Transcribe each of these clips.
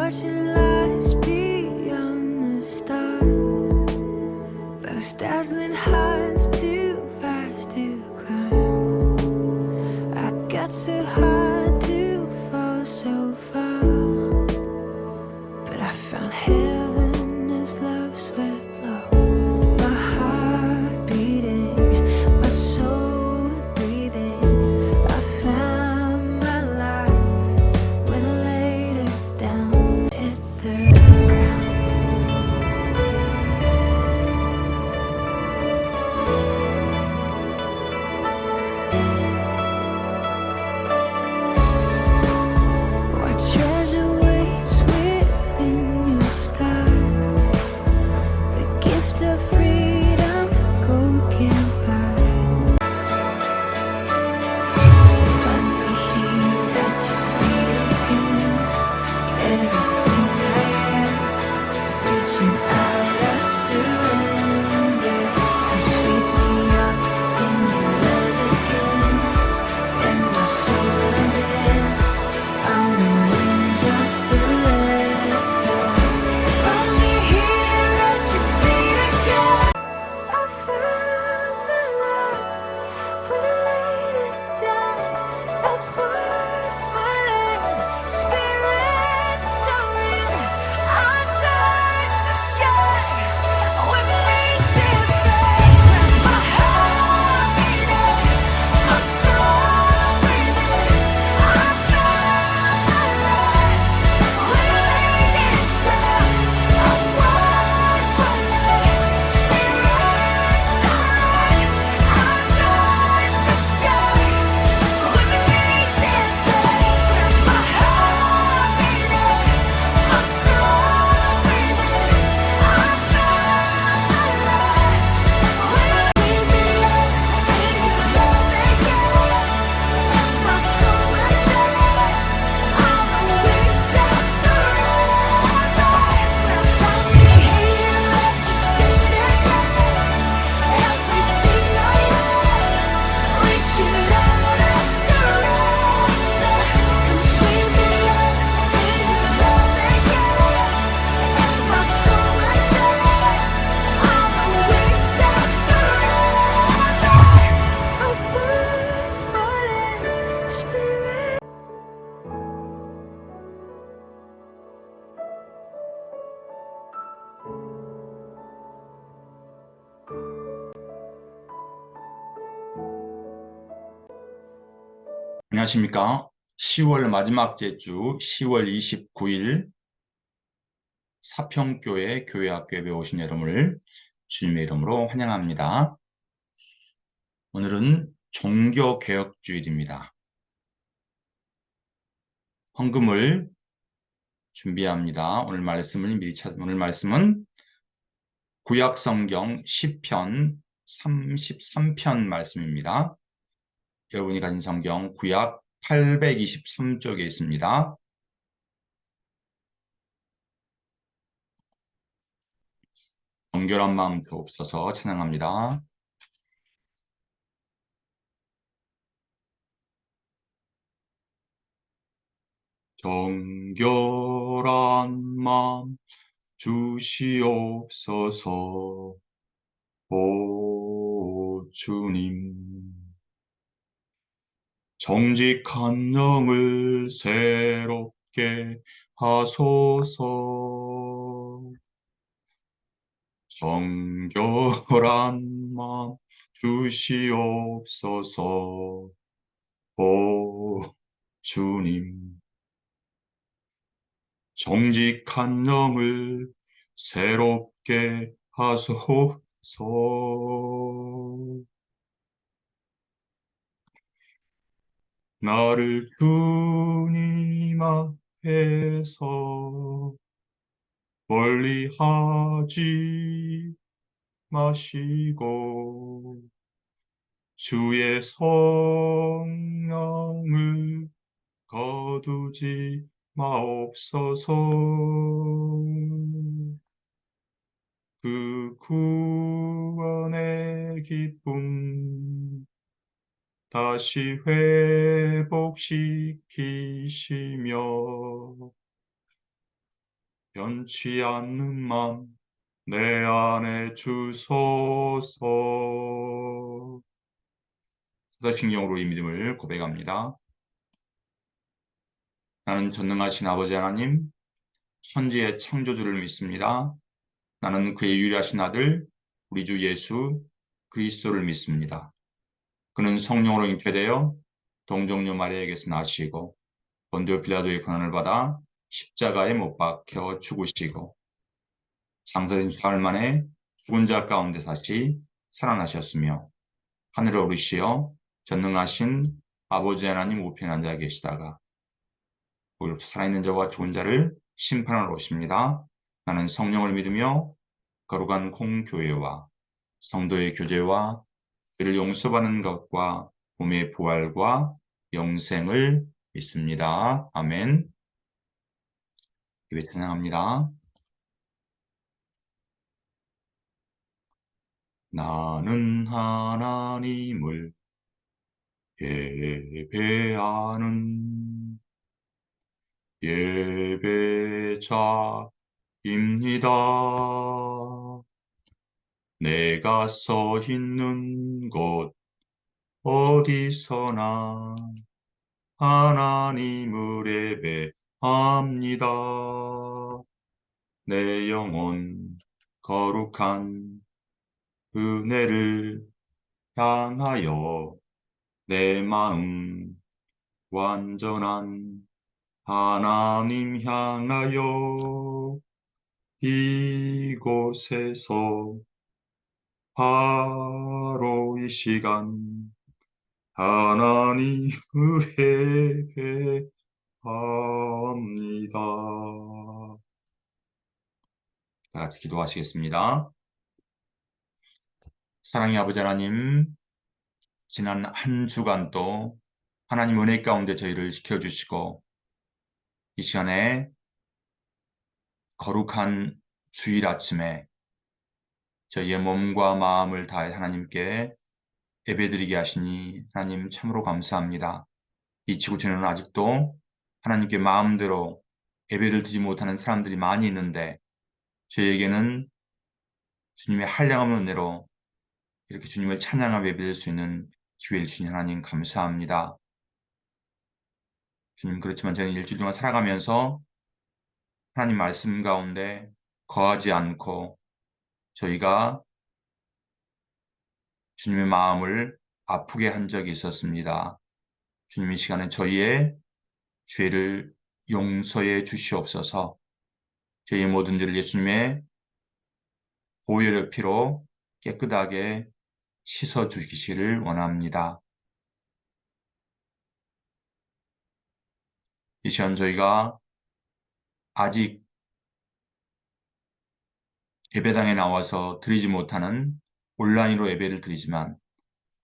watching lights beyond the stars. Those dazzling heights too fast to climb. I got so hard to fall so far, but I found heaven as love swept low. My heart beating, my soul breathing. I found my life when I laid it down, hit the ground. What treasure waits within your skies? The gift of freedom, gold can't buy. Find me here at your feet again. Everything I am, reaching out, I surrender. Come sweep me up in your love again, and my soul unends on the wings of forever. Find me here at your feet again. I found my life when I laid it down. A word spirit soaring. I touch the sky with racing flames. My heart beating, my soul breathing. I found my life when I laid it down. A word spirit soaring. I touch the sky with racing flames. My heart beating, my soul breathing. I found my life when I laid me up in your love again. My soul unends on the wings of forever. Find me here at your feet again. Everything I am, reaching out, I surrender. Come sweep me up in your love again. My soul unends on the wings of forever. A word falling, spirit. 안녕하십니까. 10월 마지막 주 10월 29일 사평교회 교회학교에 배우신 여러분을 주님의 이름으로 환영합니다. 오늘은 종교개혁주일입니다. 헌금을 준비합니다. 오늘 말씀은 구약성경 시편 33편 말씀입니다. 여러분이 가진 성경 구약 823쪽에 있습니다. 정결한 마음 없어서 찬양합니다. 정결한 마음 주시옵소서. 오 주님, 정직한 영을 새롭게 하소서. 정결한 마음 주시옵소서. 오 주님, 정직한 영을 새롭게 하소서. 나를 주님 앞에서 멀리하지 마시고 주의 성령을 거두지 마옵소서. 그 구원의 기쁨 다시 회복시키시며 변치 않는 맘 내 안에 주소서. 사도신경으로 이 믿음을 고백합니다. 나는 전능하신 아버지 하나님, 천지의 창조주를 믿습니다. 나는 그의 유일하신 아들, 우리 주 예수 그리스도를 믿습니다. 그는 성령으로 잉태되어 동정녀 마리아에게서 나시고 본디오 빌라도의 고난을 받아 십자가에 못 박혀 죽으시고 장사된 사흘 만에 죽은 자 가운데 다시 살아나셨으며 하늘에 오르시어 전능하신 아버지 하나님 우편에 앉아 계시다가 오히려 살아있는 자와 죽은 자를 심판하러 오십니다. 나는 성령을 믿으며 거룩한 공교회와 성도의 교제와 그를 용서받는 것과 몸의 부활과 영생을 믿습니다. 아멘. 예배 찬양합니다. 나는 하나님을 예배하는 예배자입니다. 내가 서 있는 곳 어디서나 하나님을 예배합니다. 내 영혼 거룩한 은혜를 향하여 내 마음 완전한 하나님 향하여 이곳에서 바로 이 시간 하나님을 예배합니다. 다 같이 기도하시겠습니다. 사랑의 아버지 하나님, 지난 한 주간도 하나님 은혜 가운데 저희를 지켜주시고 이 시간에 거룩한 주일 아침에 저희의 몸과 마음을 다해 하나님께 예배드리게 하시니 하나님 참으로 감사합니다. 이 지구촌에는 아직도 하나님께 마음대로 예배를 드리지 못하는 사람들이 많이 있는데 저희에게는 주님의 한량없는 은혜로 이렇게 주님을 찬양하며 예배드릴 수 있는 기회를 주신 하나님 감사합니다. 주님, 그렇지만 저는 일주일 동안 살아가면서 하나님 말씀 가운데 거하지 않고 저희가 주님의 마음을 아프게 한 적이 있었습니다. 주님, 이 시간에 저희의 죄를 용서해 주시옵소서. 저희의 모든 죄를 예수님의 보혈의 피로 깨끗하게 씻어 주시기를 원합니다. 이 시간 저희가 아직 예배당에 나와서 드리지 못하는 온라인으로 예배를 드리지만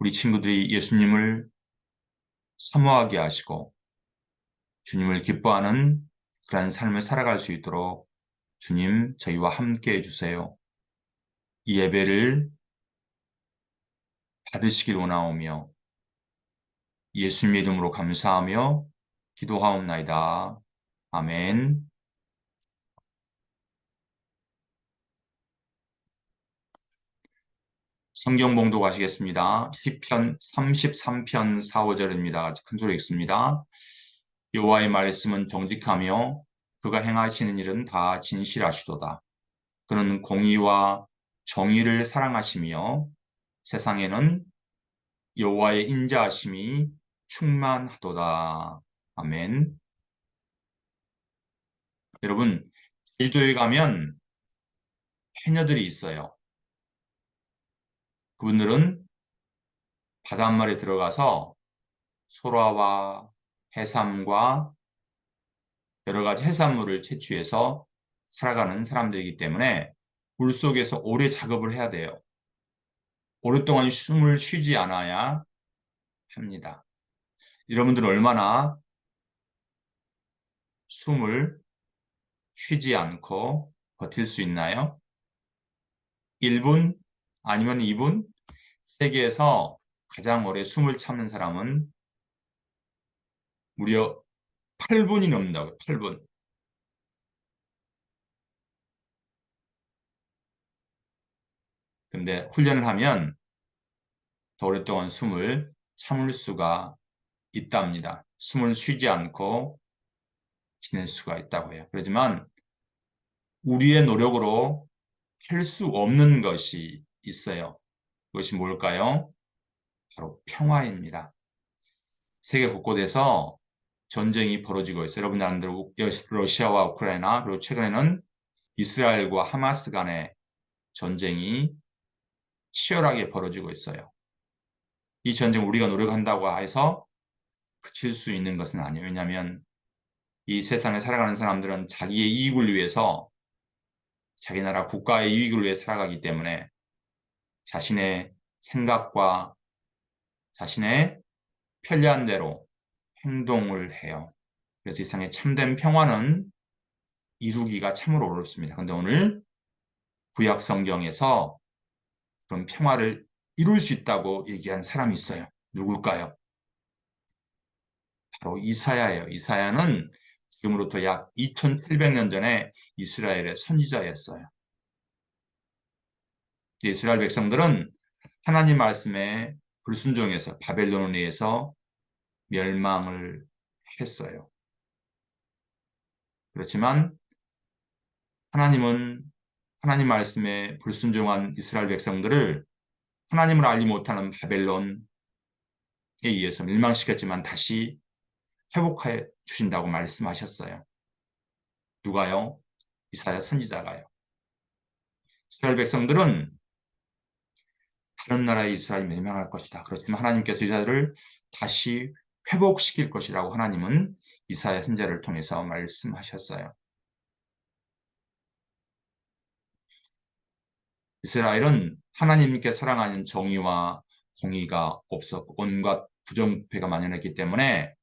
우리 친구들이 예수님을 사모하게 하시고 주님을 기뻐하는 그러한 삶을 살아갈 수 있도록 주님 저희와 함께 해주세요. 이 예배를 받으시길 원하오며 예수님의 이름으로 감사하며 기도하옵나이다. 아멘. 성경 봉독하시겠습니다. 시편 33편 4, 5절입니다. 큰 소리 읽습니다. 여호와의 말씀은 정직하며 그가 행하시는 일은 다 진실하시도다. 그는 공의와 정의를 사랑하시며 세상에는 여호와의 인자하심이 충만하도다. 아멘. 여러분, 제주도에 가면 해녀들이 있어요. 그분들은 바닷물에 들어가서 소라와 해삼과 여러 가지 해산물을 채취해서 살아가는 사람들이기 때문에 물속에서 오래 작업을 해야 돼요. 오랫동안 숨을 쉬지 않아야 합니다. 여러분들은 얼마나 숨을 쉬지 않고 버틸 수 있나요? 1분 아니면 2분? 세계에서 가장 오래 숨을 참는 사람은 무려 8분이 넘는다고요. 8분. 근데 훈련을 하면 더 오랫동안 숨을 참을 수가 있답니다. 숨을 쉬지 않고 지낼 수가 있다고 해요. 그렇지만 우리의 노력으로 할 수 없는 것이 있어요. 그것이 뭘까요? 바로 평화입니다. 세계 곳곳에서 전쟁이 벌어지고 있어요. 여러분 나름대로 러시아와 우크라이나 그리고 최근에는 이스라엘과 하마스 간의 전쟁이 치열하게 벌어지고 있어요. 이 전쟁 우리가 노력한다고 해서 그칠 수 있는 것은 아니에요. 왜냐하면 이 세상에 살아가는 사람들은 자기의 이익을 위해서 자기 나라 국가의 이익을 위해 살아가기 때문에 자신의 생각과 자신의 편리한 대로 행동을 해요. 그래서 이 세상에 참된 평화는 이루기가 참으로 어렵습니다. 그런데 오늘 구약 성경에서 그런 평화를 이룰 수 있다고 얘기한 사람이 있어요. 누굴까요? 바로 이사야예요. 이사야는 지금으로부터 약 2700년 전에 이스라엘의 선지자였어요. 이스라엘 백성들은 하나님 말씀에 불순종해서 바벨론에 의해서 멸망을 했어요. 그렇지만 하나님은 하나님 말씀에 불순종한 이스라엘 백성들을 하나님을 알지 못하는 바벨론에 의해서 멸망시켰지만 다시 회복해 주신다고 말씀하셨어요. 누가요? 이사야 선지자가요. 이스라엘 백성들은 다른 나라의 이스라엘이 멸망할 것이다. 그렇지만 하나님께서 이스라엘을 다시 회복시킬 것이라고 하나님은 이사야 선지자를 통해서 말씀하셨어요. 이스라엘은 하나님께 사랑하는 정의와 공의가 없었고 온갖 부정부패가 만연했기 때문에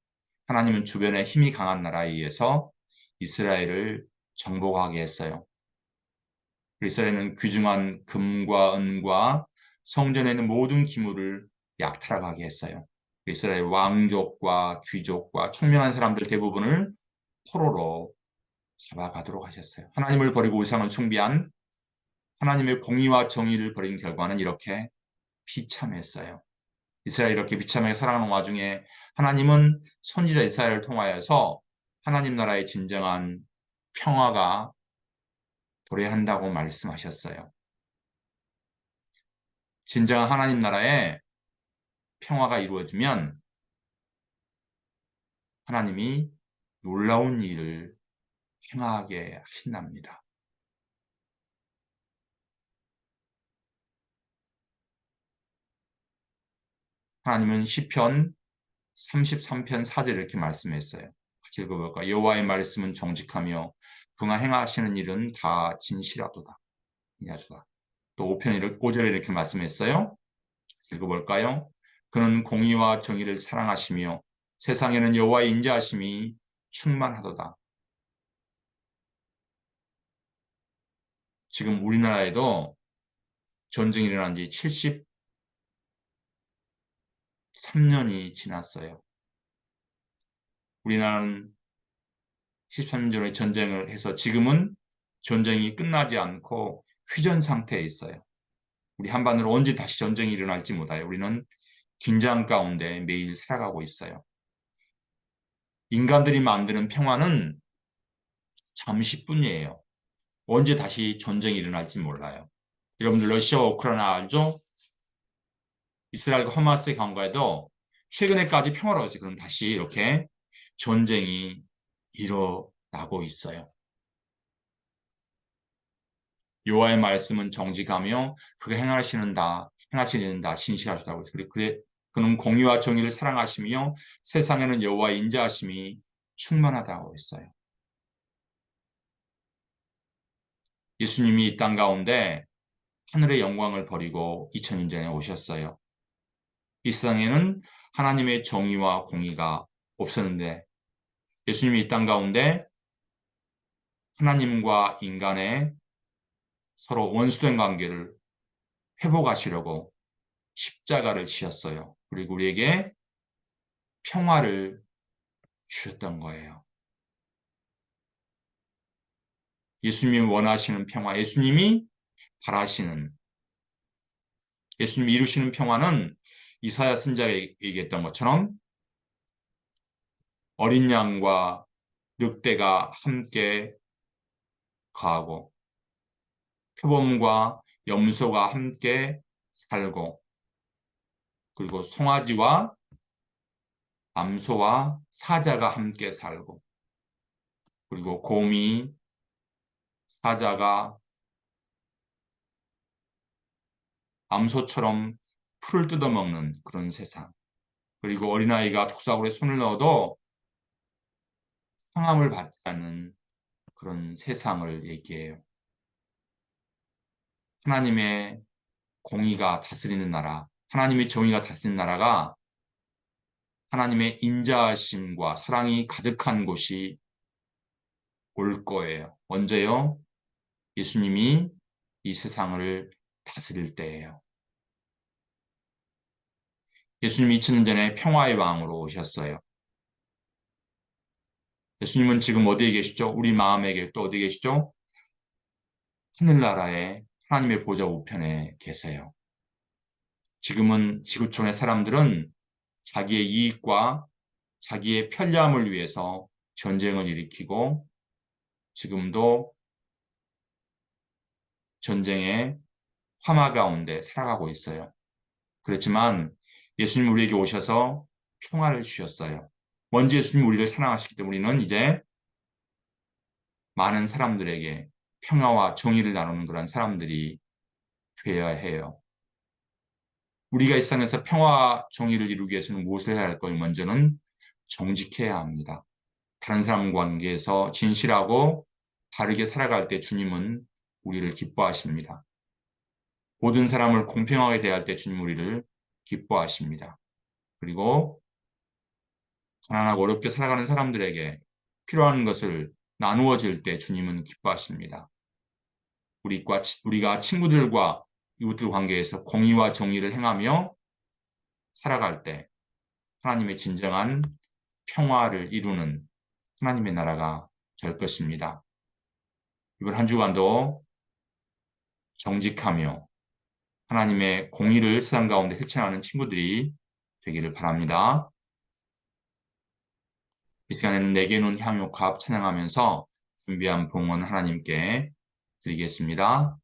하나님은 주변에 힘이 강한 나라에 의해서 이스라엘을 정복하게 했어요. 이스라엘은 귀중한 금과 은과 성전에 있는 모든 기물을 약탈하게 했어요. 이스라엘 왕족과 귀족과 총명한 사람들 대부분을 포로로 잡아가도록 하셨어요. 하나님을 버리고 우상을 숭배한 하나님의 공의와 정의를 버린 결과는 이렇게 비참했어요. 이스라엘이 이렇게 비참하게 살아가는 와중에 하나님은 선지자 이사야를 통하여서 하나님 나라의 진정한 평화가 도래한다고 말씀하셨어요. 진정한 하나님 나라에 평화가 이루어지면 하나님이 놀라운 일을 행하게 하신답니다. 하나님은 시편 33편 4절 이렇게 말씀했어요. 같이 읽어볼까요? 여호와의 말씀은 정직하며 그가 행하시는 일은 다 진실하도다. 또 5편 5절에 이렇게 말씀했어요. 읽어볼까요? 그는 공의와 정의를 사랑하시며 세상에는 여호와의 인자하심이 충만하도다. 지금 우리나라에도 전쟁이 일어난 지 73년이 지났어요. 우리나라는 13년 전에 전쟁을 해서 지금은 전쟁이 끝나지 않고 휴전 상태에 있어요. 우리 한반도로 언제 다시 전쟁이 일어날지 몰라요. 우리는 긴장 가운데 매일 살아가고 있어요. 인간들이 만드는 평화는 잠시뿐이에요. 언제 다시 전쟁이 일어날지 몰라요. 여러분들 러시아와 우크라이나 알죠? 이스라엘과 하마스의 경우에도 최근에까지 평화로웠지. 그럼 다시 이렇게 전쟁이 일어나고 있어요. 여호와의 말씀은 정직하며 그가 행하시는다 신실하시다고. 그는 공의와 정의를 사랑하시며 세상에는 여호와의 인자하심이 충만하다고 했어요. 예수님이 이 땅 가운데 하늘의 영광을 버리고 2000년 전에 오셨어요. 이 세상에는 하나님의 정의와 공의가 없었는데 예수님이 이 땅 가운데 하나님과 인간의 서로 원수된 관계를 회복하시려고 십자가를 지셨어요. 그리고 우리에게 평화를 주셨던 거예요. 예수님이 원하시는 평화, 예수님이 바라시는 예수님이 이루시는 평화는 이사야 선지자가 얘기했던 것처럼 어린 양과 늑대가 함께 거하고 표범과 염소가 함께 살고 그리고 송아지와 암소와 사자가 함께 살고 그리고 곰이 사자가 암소처럼 풀을 뜯어먹는 그런 세상. 그리고 어린아이가 독사구에 손을 넣어도 상함을 받지 않는 그런 세상을 얘기해요. 하나님의 공의가 다스리는 나라, 하나님의 정의가 다스리는 나라가 하나님의 인자하심과 사랑이 가득한 곳이 올 거예요. 언제요? 예수님이 이 세상을 다스릴 때예요. 예수님이 2000년 전에 평화의 왕으로 오셨어요. 예수님은 지금 어디에 계시죠? 우리 마음에 또 어디 계시죠? 하늘나라에 하나님의 보좌 우편에 계세요. 지금은 지구촌의 사람들은 자기의 이익과 자기의 편리함을 위해서 전쟁을 일으키고 지금도 전쟁의 화마 가운데 살아가고 있어요. 그렇지만 예수님 우리에게 오셔서 평화를 주셨어요. 먼저 예수님 우리를 사랑하시기 때문에 우리는 이제 많은 사람들에게 평화와 정의를 나누는 그런 사람들이 되어야 해요. 우리가 이 세상에서 평화와 정의를 이루기 위해서는 무엇을 해야 할까요? 먼저는 정직해야 합니다. 다른 사람 관계에서 진실하고 바르게 살아갈 때 주님은 우리를 기뻐하십니다. 모든 사람을 공평하게 대할 때 주님 우리를 기뻐하십니다. 그리고 가난하고 어렵게 살아가는 사람들에게 필요한 것을 나누어 줄 때 주님은 기뻐하십니다. 우리가 친구들과 이웃들 관계에서 공의와 정의를 행하며 살아갈 때 하나님의 진정한 평화를 이루는 하나님의 나라가 될 것입니다. 이번 한 주간도 정직하며 하나님의 공의를 세상 가운데 실천하는 친구들이 되기를 바랍니다. 이 시간에는 내게 눈 향유값 찬양하면서 준비한 봉헌 하나님께 드리겠습니다.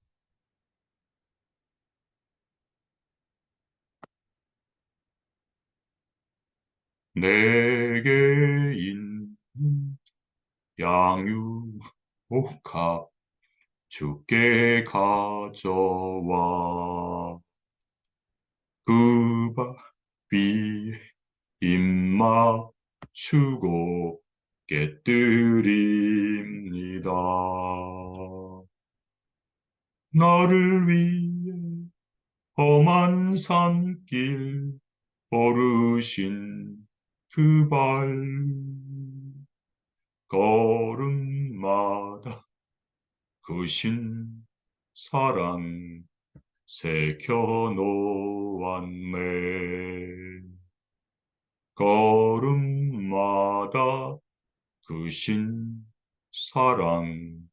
내게 있는 양유옥합 주께 가져와 그 밥 위에 입맞추고 깨뜨립니다. 나를 위해 험한 산길 걸으신 그 발 걸음마다 그신 사랑 새겨놓았네. 걸음마다 그신 사랑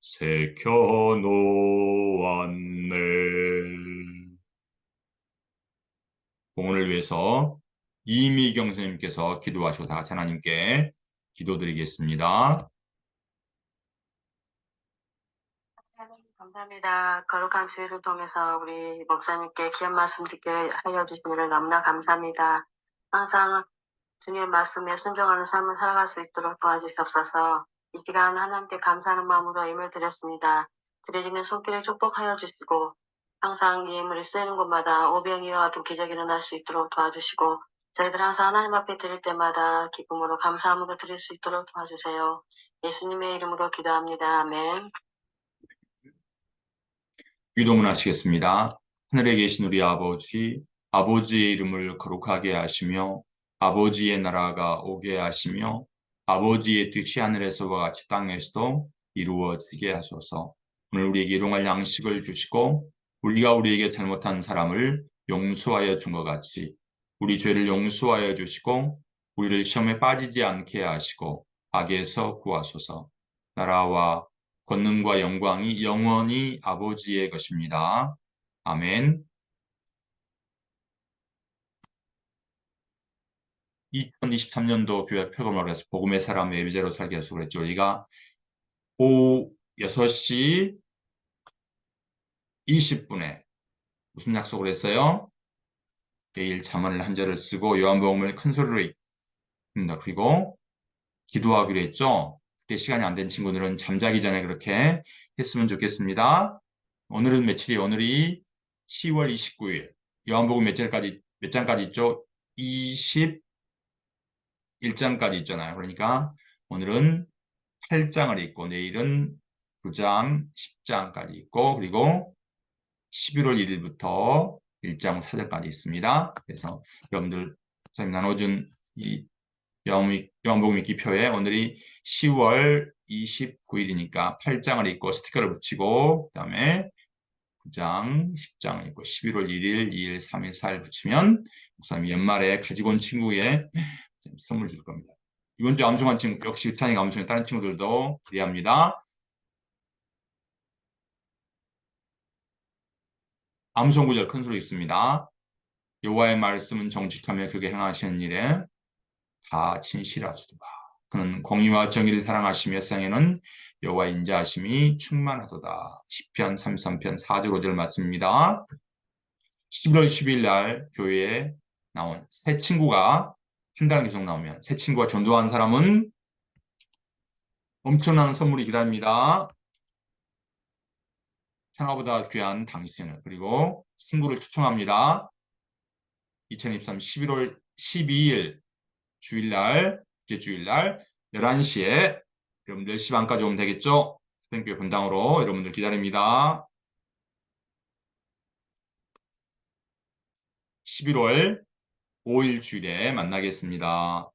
새겨놓았네. 봉헌을 위해서 이미경 선생님께서 기도하시고 다 같이 하나님께 기도드리겠습니다. 하나님 감사합니다. 거룩한 주일을 통해서 우리 목사님께 귀한 말씀 듣게 하여 주시기를 너무나 감사합니다. 항상 주님의 말씀에 순종하는 삶을 살아갈 수 있도록 도와주시옵소서. 이 시간 하나님께 감사하는 마음으로 예물 드렸습니다. 드려지는 손길을 축복하여 주시고 항상 이 예물이 쓰이는 곳마다 오병이와 같은 기적이 일어날 수 있도록 도와주시고 저희들 항상 하나님 앞에 드릴 때마다 기쁨으로 감사함으로 드릴 수 있도록 도와주세요. 예수님의 이름으로 기도합니다. 아멘. 기도문 하시겠습니다. 하늘에 계신 우리 아버지, 아버지의 이름을 거룩하게 하시며 아버지의 나라가 오게 하시며 아버지의 뜻이 하늘에서와 같이 땅에서도 이루어지게 하소서. 오늘 우리에게 일용할 양식을 주시고 우리가 우리에게 잘못한 사람을 용서하여 준 것 같이 우리 죄를 용서하여 주시고 우리를 시험에 빠지지 않게 하시고 악에서 구하소서. 나라와 권능과 영광이 영원히 아버지의 것입니다. 아멘. 2023년도 교회 표범으로 해서 복음의 사람 예배제로 살게 해서 그랬죠. 우리가 오후 6시 20분에 무슨 약속을 했어요? 매일 잠언을 한 절을 쓰고 요한복음을 큰 소리로 읽습니다. 그리고 기도하기로 했죠. 그때 시간이 안 된 친구들은 잠자기 전에 그렇게 했으면 좋겠습니다. 오늘은 며칠이에요? 오늘이 10월 29일. 요한복음 몇 장까지 있죠? 21장까지 있잖아요. 그러니까 오늘은 8장을 읽고 내일은 9장, 10장까지 있고 그리고 11월 1일부터 1장 4절까지 있습니다. 그래서 여러분들 선생님 나눠준 이 요한복음 읽기표에 오늘이 10월 29일이니까 8장을 읽고 스티커를 붙이고 그 다음에 9장, 10장을 읽고 11월 1일, 2일, 3일, 4일 붙이면 목사님이 연말에 가지고 온 친구에 선물 줄 겁니다. 이번 주 암송한 친구 역시 유찬이가 암송해 다른 친구들도 기대합니다. 암송 구절 큰 소리 있습니다. 여호와의 말씀은 정직하며 그게 행하시는 일에 다 진실하시도다. 그는 공의와 정의를 사랑하시며 세상에는 여호와의 인자하심이 충만하도다. 시편 33편 4절 5절 말씀입니다. 11월 10일 날 교회에 나온 새 친구가 한 달 계속 나오면 새 친구가 전도한 사람은 엄청난 선물이 기다립니다. 천하보다 귀한 당신을 그리고 친구를 초청합니다. 2023 11월 12일 주일날, 이제 주일날 11시에 여러분 10시 반까지 오면 되겠죠? 학생교회 본당으로 여러분들 기다립니다. 11월 5일 주일에 만나겠습니다.